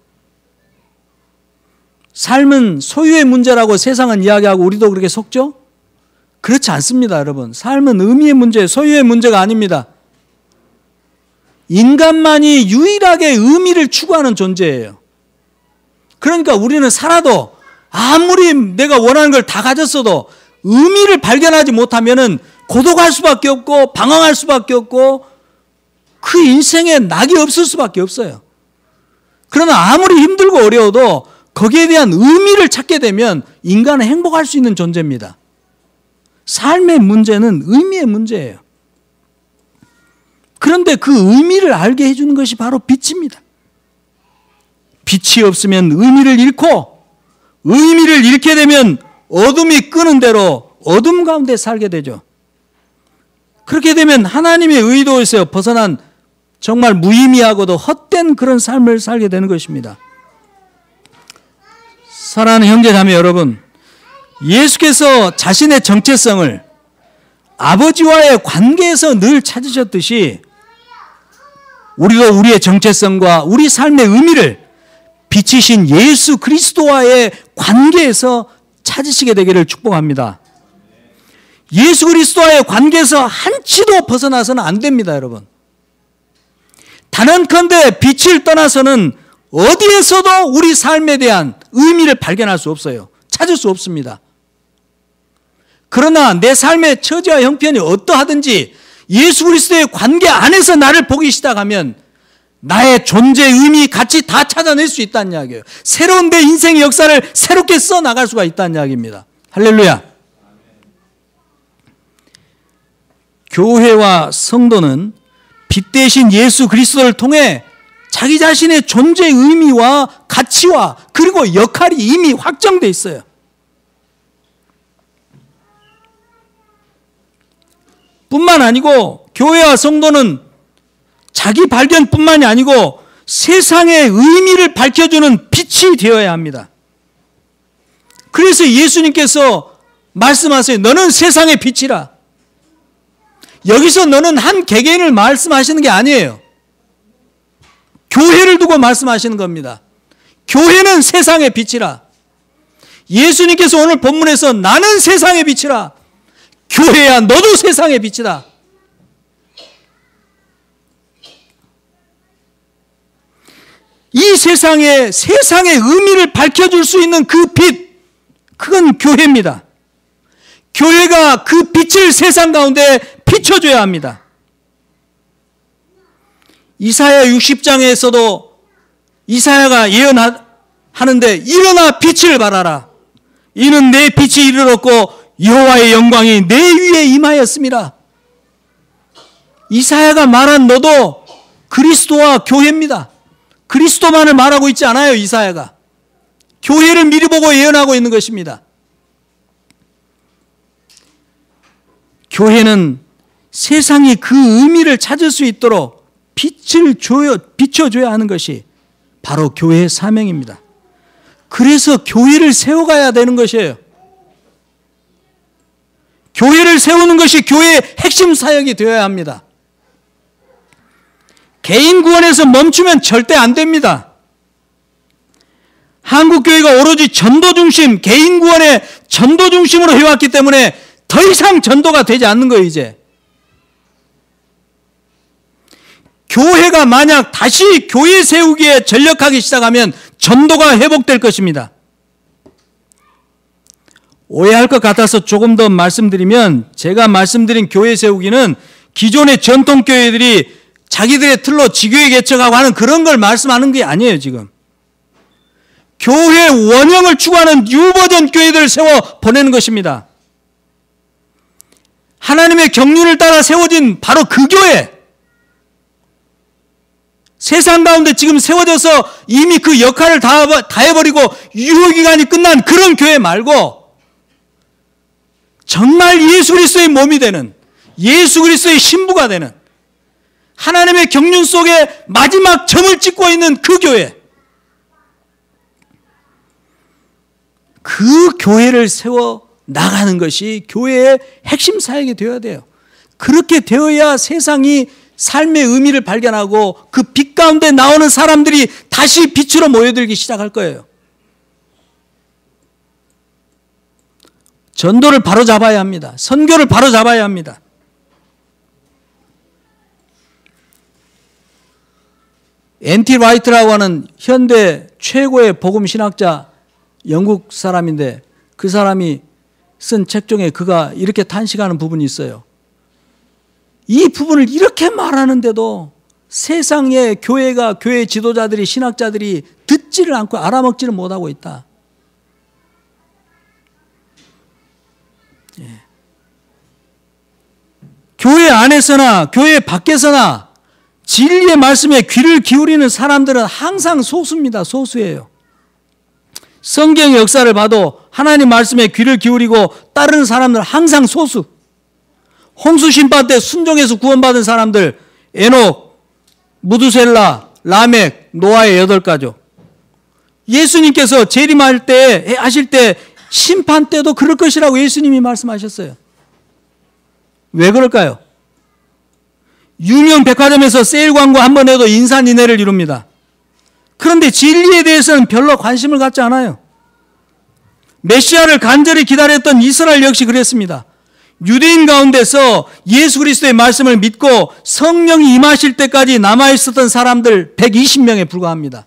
삶은 소유의 문제라고 세상은 이야기하고 우리도 그렇게 속죠? 그렇지 않습니다, 여러분. 삶은 의미의 문제, 소유의 문제가 아닙니다. 인간만이 유일하게 의미를 추구하는 존재예요. 그러니까 우리는 살아도 아무리 내가 원하는 걸 다 가졌어도 의미를 발견하지 못하면은 고독할 수밖에 없고 방황할 수밖에 없고 그 인생에 낙이 없을 수밖에 없어요. 그러나 아무리 힘들고 어려워도 거기에 대한 의미를 찾게 되면 인간은 행복할 수 있는 존재입니다. 삶의 문제는 의미의 문제예요. 그런데 그 의미를 알게 해주는 것이 바로 빛입니다. 빛이 없으면 의미를 잃고, 의미를 잃게 되면 어둠이 끄는 대로 어둠 가운데 살게 되죠. 그렇게 되면 하나님의 의도에서 벗어난 정말 무의미하고도 헛된 그런 삶을 살게 되는 것입니다. 사랑하는 형제자매 여러분, 예수께서 자신의 정체성을 아버지와의 관계에서 늘 찾으셨듯이 우리도 우리의 정체성과 우리 삶의 의미를 빛이신 예수 그리스도와의 관계에서 찾으시게 되기를 축복합니다. 예수 그리스도와의 관계에서 한치도 벗어나서는 안 됩니다, 여러분. 단언컨대 빛을 떠나서는 어디에서도 우리 삶에 대한 의미를 발견할 수 없어요. 찾을 수 없습니다. 그러나 내 삶의 처지와 형편이 어떠하든지 예수 그리스도의 관계 안에서 나를 보기 시작하면 나의 존재, 의미, 가치 다 찾아낼 수 있다는 이야기예요. 새로운 내 인생의 역사를 새롭게 써나갈 수가 있다는 이야기입니다. 할렐루야. 교회와 성도는 빛 대신 예수 그리스도를 통해 자기 자신의 존재 의미와 가치와 그리고 역할이 이미 확정되어 있어요. 뿐만 아니고 교회와 성도는 자기 발견뿐만이 아니고 세상의 의미를 밝혀주는 빛이 되어야 합니다. 그래서 예수님께서 말씀하세요. 너는 세상의 빛이라. 여기서 너는 한 개개인을 말씀하시는 게 아니에요. 교회를 두고 말씀하시는 겁니다. 교회는 세상의 빛이라. 예수님께서 오늘 본문에서 나는 세상의 빛이라. 교회야, 너도 세상의 빛이다. 이 세상의 의미를 밝혀줄 수 있는 그 빛, 그건 교회입니다. 교회가 그 빛을 세상 가운데 비춰줘야 합니다. 이사야 60장에서도 이사야가 예언하는데 일어나 빛을 발하라. 이는 내 빛이 이르렀고 여호와의 영광이 내 위에 임하였습니다. 이사야가 말한 너도 그리스도와 교회입니다. 그리스도만을 말하고 있지 않아요. 이사야가 교회를 미리 보고 예언하고 있는 것입니다. 교회는 세상이 그 의미를 찾을 수 있도록 빛을 비춰줘야 하는 것이 바로 교회의 사명입니다. 그래서 교회를 세워가야 되는 것이에요. 교회를 세우는 것이 교회의 핵심 사역이 되어야 합니다. 개인 구원에서 멈추면 절대 안 됩니다. 한국교회가 오로지 전도 중심, 개인 구원의 전도 중심으로 해왔기 때문에 더 이상 전도가 되지 않는 거예요. 이제 교회가 만약 다시 교회 세우기에 전력하기 시작하면 전도가 회복될 것입니다. 오해할 것 같아서 조금 더 말씀드리면, 제가 말씀드린 교회 세우기는 기존의 전통교회들이 자기들의 틀로 지교회 개척하고 하는 그런 걸 말씀하는 게 아니에요. 지금 교회 원형을 추구하는 뉴버전 교회들을 세워 보내는 것입니다. 하나님의 경륜을 따라 세워진 바로 그 교회, 세상 가운데 지금 세워져서 이미 그 역할을 다 해버리고 유효기간이 끝난 그런 교회 말고, 정말 예수 그리스도의 몸이 되는, 예수 그리스도의 신부가 되는, 하나님의 경륜 속에 마지막 점을 찍고 있는 그 교회, 그 교회를 세워 나가는 것이 교회의 핵심 사역이 되어야 돼요. 그렇게 되어야 세상이 삶의 의미를 발견하고 그 빛 가운데 나오는 사람들이 다시 빛으로 모여들기 시작할 거예요. 전도를 바로 잡아야 합니다. 선교를 바로 잡아야 합니다. N.T. 라이트라고 하는 현대 최고의 복음 신학자, 영국 사람인데 그 사람이 쓴 책 중에 그가 이렇게 탄식하는 부분이 있어요. 이 부분을 이렇게 말하는데도 세상의 교회가, 교회 지도자들이, 신학자들이 듣지를 않고 알아먹지를 못하고 있다. 예. 교회 안에서나 교회 밖에서나 진리의 말씀에 귀를 기울이는 사람들은 항상 소수입니다. 소수예요. 성경의 역사를 봐도 하나님 말씀에 귀를 기울이고 따르는 사람들은 항상 소수. 홍수 심판 때 순종해서 구원받은 사람들, 에녹, 무두셀라, 라멕, 노아의 8가족. 예수님께서 재림할 때, 하실 때 심판 때도 그럴 것이라고 예수님이 말씀하셨어요. 왜 그럴까요? 유명 백화점에서 세일 광고 한 번 해도 인산인해를 이룹니다. 그런데 진리에 대해서는 별로 관심을 갖지 않아요. 메시아를 간절히 기다렸던 이스라엘 역시 그랬습니다. 유대인 가운데서 예수 그리스도의 말씀을 믿고 성령이 임하실 때까지 남아있었던 사람들 120명에 불과합니다.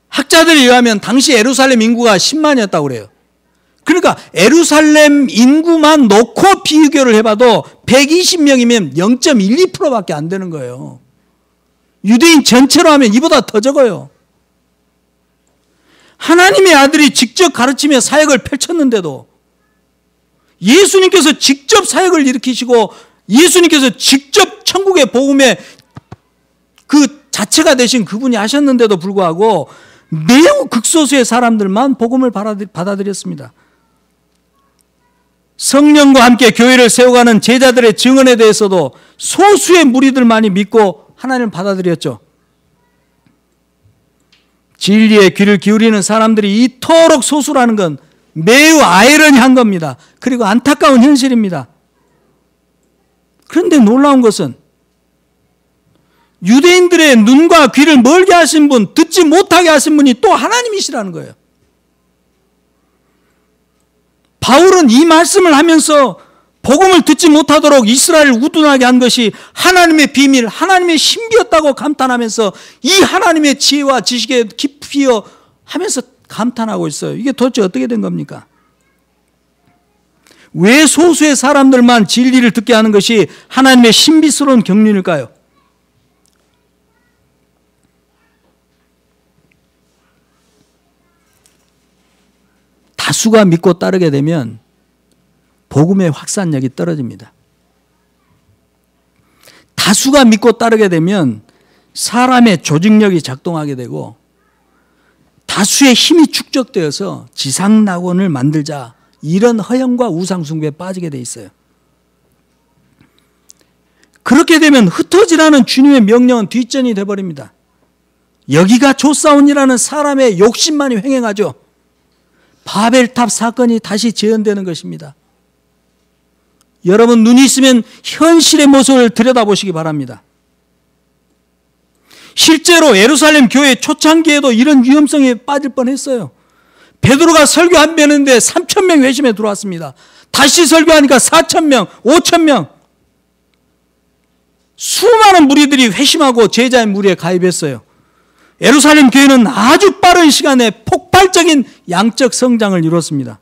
학자들에 의하면 당시 예루살렘 인구가 10만이었다고 그래요. 그러니까 예루살렘 인구만 놓고 비교를 해봐도 120명이면 0.12%밖에 안 되는 거예요. 유대인 전체로 하면 이보다 더 적어요. 하나님의 아들이 직접 가르치며 사역을 펼쳤는데도, 예수님께서 직접 사역을 일으키시고 예수님께서 직접 천국의 복음의 그 자체가 되신 그분이 하셨는데도 불구하고 매우 극소수의 사람들만 복음을 받아들였습니다. 성령과 함께 교회를 세워가는 제자들의 증언에 대해서도 소수의 무리들만이 믿고 하나님을 받아들였죠. 진리에 귀를 기울이는 사람들이 이토록 소수라는 건 매우 아이러니한 겁니다. 그리고 안타까운 현실입니다. 그런데 놀라운 것은 유대인들의 눈과 귀를 멀게 하신 분, 듣지 못하게 하신 분이 또 하나님이시라는 거예요. 바울은 이 말씀을 하면서 복음을 듣지 못하도록 이스라엘을 우둔하게 한 것이 하나님의 비밀, 하나님의 신비였다고 감탄하면서 이 하나님의 지혜와 지식에 깊이여 하면서 감탄하고 있어요. 이게 도대체 어떻게 된 겁니까? 왜 소수의 사람들만 진리를 듣게 하는 것이 하나님의 신비스러운 경륜일까요? 다수가 믿고 따르게 되면 복음의 확산력이 떨어집니다. 다수가 믿고 따르게 되면 사람의 조직력이 작동하게 되고 다수의 힘이 축적되어서 지상낙원을 만들자, 이런 허영과 우상숭배에 빠지게 돼 있어요. 그렇게 되면 흩어지라는 주님의 명령은 뒷전이 돼버립니다. 여기가 조사온이라는 사람의 욕심만이 횡행하죠. 바벨탑 사건이 다시 재현되는 것입니다. 여러분, 눈이 있으면 현실의 모습을 들여다보시기 바랍니다. 실제로 예루살렘 교회 초창기에도 이런 위험성에 빠질 뻔했어요. 베드로가 설교 한 번 했는데 3,000명 회심에 들어왔습니다. 다시 설교하니까 4,000명, 5,000명. 수많은 무리들이 회심하고 제자의 무리에 가입했어요. 예루살렘 교회는 아주 빠른 시간에 폭발적인 양적 성장을 이뤘습니다.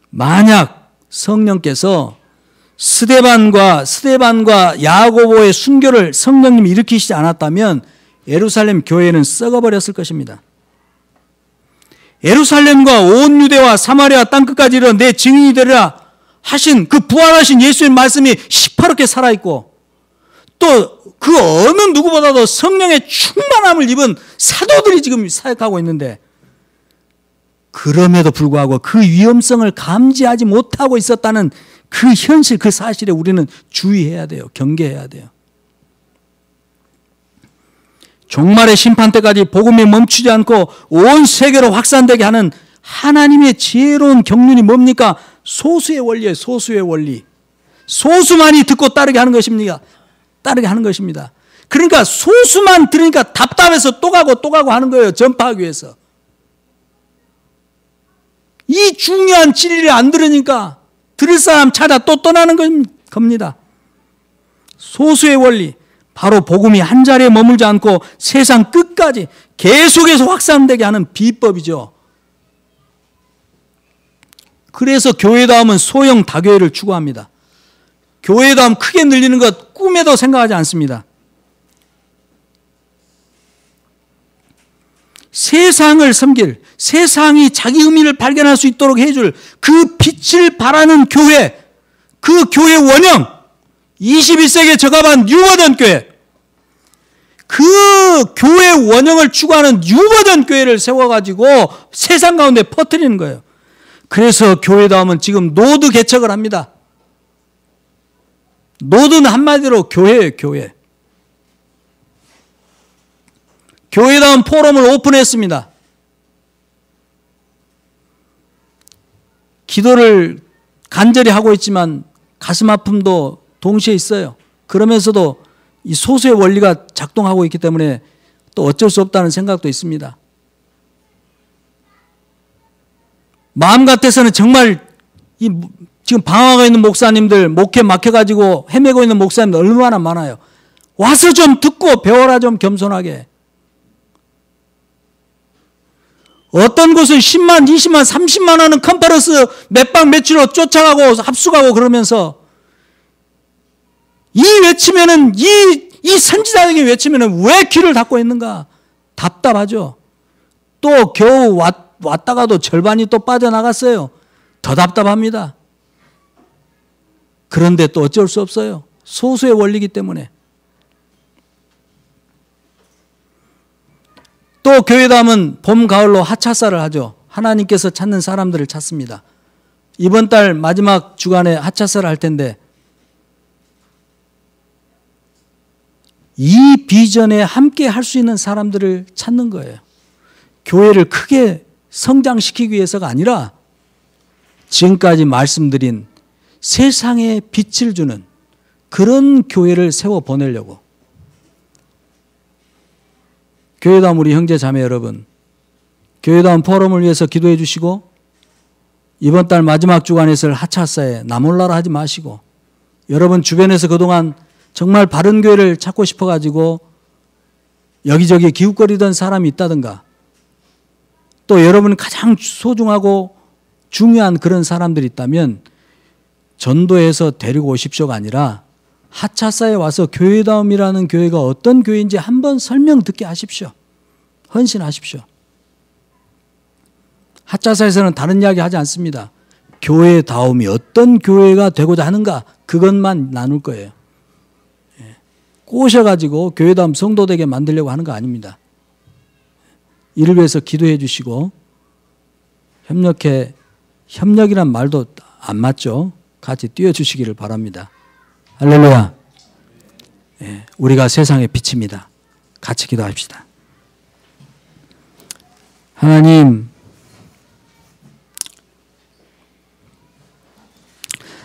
만약 성령께서 스데반과 야고보의 순교를 성령님이 일으키시지 않았다면 예루살렘 교회는 썩어버렸을 것입니다. 예루살렘과 온 유대와 사마리아 땅끝까지 이르러 내 증인이 되리라 하신 그 부활하신 예수의 말씀이 시퍼렇게 살아있고, 또 그 어느 누구보다도 성령의 충만함을 입은 사도들이 지금 사역하고 있는데, 그럼에도 불구하고 그 위험성을 감지하지 못하고 있었다는 그 현실, 그 사실에 우리는 주의해야 돼요. 경계해야 돼요. 종말의 심판 때까지 복음이 멈추지 않고 온 세계로 확산되게 하는 하나님의 지혜로운 경륜이 뭡니까? 소수의 원리예요. 소수의 원리. 소수만이 듣고 따르게 하는 것입니다. 따르게 하는 것입니다. 그러니까 소수만 들으니까 답답해서 또 가고 하는 거예요. 전파하기 위해서. 이 중요한 진리를 안 들으니까 들을 사람 찾아 또 떠나는 겁니다. 소수의 원리, 바로 복음이 한 자리에 머물지 않고 세상 끝까지 계속해서 확산되게 하는 비법이죠. 그래서 교회다움은 소형 다교회를 추구합니다. 교회다움 크게 늘리는 것 꿈에도 생각하지 않습니다. 세상을 섬길, 세상이 자기 의미를 발견할 수 있도록 해줄 그 빛을 바라는 교회, 그 교회 원형, 21세기에 적합한 뉴버전 교회, 그 교회 원형을 추구하는 뉴버전 교회를 세워가지고 세상 가운데 퍼뜨리는 거예요. 그래서 교회다움은 지금 노드 개척을 합니다. 노드는 한마디로 교회예요, 교회. 교회다움 포럼을 오픈했습니다. 기도를 간절히 하고 있지만 가슴 아픔도 동시에 있어요. 그러면서도 이 소수의 원리가 작동하고 있기 때문에 또 어쩔 수 없다는 생각도 있습니다. 마음 같아서는 정말 지금 방황하고 있는 목사님들, 목회 막혀가지고 헤매고 있는 목사님들 얼마나 많아요. 와서 좀 듣고 배워라, 좀 겸손하게. 어떤 곳은 10만, 20만, 30만 하는 컨퍼런스 몇 박 며칠로 쫓아가고 합숙하고 그러면서 이 외치면은, 이 선지자에게 외치면은 왜 귀를 닫고 있는가? 답답하죠. 또 겨우 왔다가도 절반이 또 빠져나갔어요. 더 답답합니다. 그런데 또 어쩔 수 없어요. 소수의 원리이기 때문에. 또 교회담은 봄, 가을로 하차사를 하죠. 하나님께서 찾는 사람들을 찾습니다. 이번 달 마지막 주간에 하차사를 할 텐데 이 비전에 함께 할 수 있는 사람들을 찾는 거예요. 교회를 크게 성장시키기 위해서가 아니라 지금까지 말씀드린 세상에 빛을 주는 그런 교회를 세워 보내려고. 교회다움 우리 형제 자매 여러분, 교회다움 포럼을 위해서 기도해 주시고 이번 달 마지막 주간에서 하차사에 나몰라라 하지 마시고, 여러분 주변에서 그동안 정말 바른 교회를 찾고 싶어가지고 여기저기 기웃거리던 사람이 있다든가 또 여러분 가장 소중하고 중요한 그런 사람들이 있다면 전도해서 데리고 오십시오가 아니라 하차사에 와서 교회다움이라는 교회가 어떤 교회인지 한번 설명 듣게 하십시오. 헌신하십시오. 하차사에서는 다른 이야기 하지 않습니다. 교회다움이 어떤 교회가 되고자 하는가 그것만 나눌 거예요. 꼬셔가지고 교회다움 성도 되게 만들려고 하는 거 아닙니다. 이를 위해서 기도해 주시고 협력이란 말도 안 맞죠. 같이 뛰어주시기를 바랍니다. 할렐루야. 우리가 세상의 빛입니다. 같이 기도합시다. 하나님,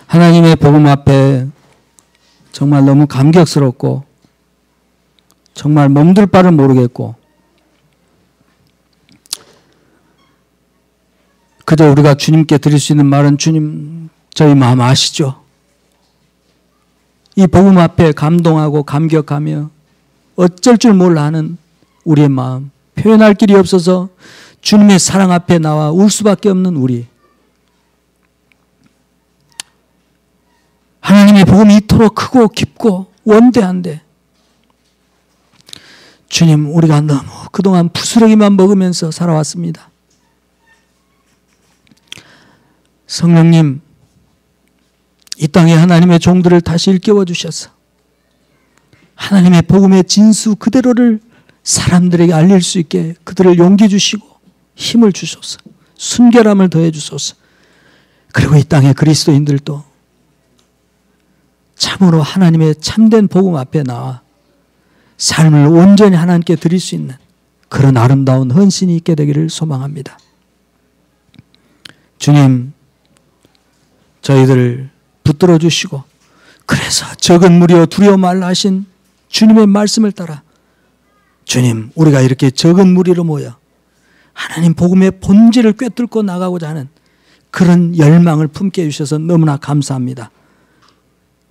하나님의 복음 앞에 정말 너무 감격스럽고 정말 몸둘 바를 모르겠고 그저 우리가 주님께 드릴 수 있는 말은 주님 저희 마음 아시죠? 이 복음 앞에 감동하고 감격하며 어쩔 줄 몰라 하는 우리의 마음 표현할 길이 없어서 주님의 사랑 앞에 나와 울 수밖에 없는 우리 하나님의 복음이 이토록 크고 깊고 원대한데 주님 우리가 너무 그동안 부스러기만 먹으면서 살아왔습니다. 성령님 이 땅에 하나님의 종들을 다시 일깨워 주셔서 하나님의 복음의 진수 그대로를 사람들에게 알릴 수 있게 그들을 용기 주시고 힘을 주소서 순결함을 더해 주소서. 그리고 이 땅의 그리스도인들도 참으로 하나님의 참된 복음 앞에 나와 삶을 온전히 하나님께 드릴 수 있는 그런 아름다운 헌신이 있게 되기를 소망합니다. 주님 저희들을 붙들어 주시고 그래서 적은 무리여 두려워 말라 하신 주님의 말씀을 따라 주님 우리가 이렇게 적은 무리로 모여 하나님 복음의 본질을 꿰뚫고 나가고자 하는 그런 열망을 품게 해주셔서 너무나 감사합니다.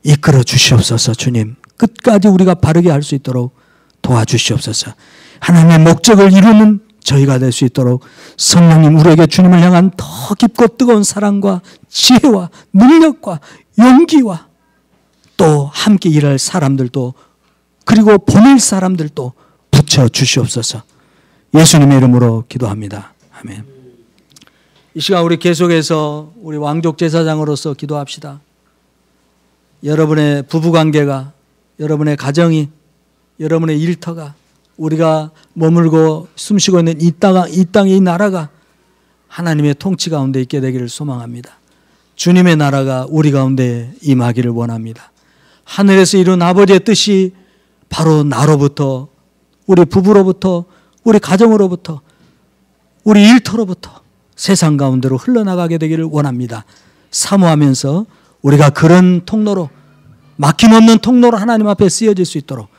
이끌어 주시옵소서. 주님 끝까지 우리가 바르게 할 수 있도록 도와주시옵소서. 하나님의 목적을 이루는 저희가 될 수 있도록 성령님 우리에게 주님을 향한 더 깊고 뜨거운 사랑과 지혜와 능력과 용기와 또 함께 일할 사람들도 그리고 보낼 사람들도 붙여주시옵소서. 예수님의 이름으로 기도합니다. 아멘. 이 시간 우리 계속해서 우리 왕족 제사장으로서 기도합시다. 여러분의 부부관계가 여러분의 가정이 여러분의 일터가 우리가 머물고 숨쉬고 있는 이 땅의 이 나라가 하나님의 통치 가운데 있게 되기를 소망합니다. 주님의 나라가 우리 가운데 임하기를 원합니다. 하늘에서 이룬 아버지의 뜻이 바로 나로부터 우리 부부로부터 우리 가정으로부터 우리 일터로부터 세상 가운데로 흘러나가게 되기를 원합니다. 사모하면서 우리가 그런 통로로 막힘없는 통로로 하나님 앞에 쓰여질 수 있도록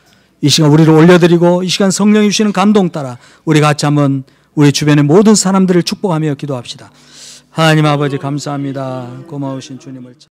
이 시간 우리를 올려드리고 이 시간 성령이 주시는 감동 따라 우리 같이 한번 우리 주변의 모든 사람들을 축복하며 기도합시다. 하나님 아버지 감사합니다. 고마우신 주님을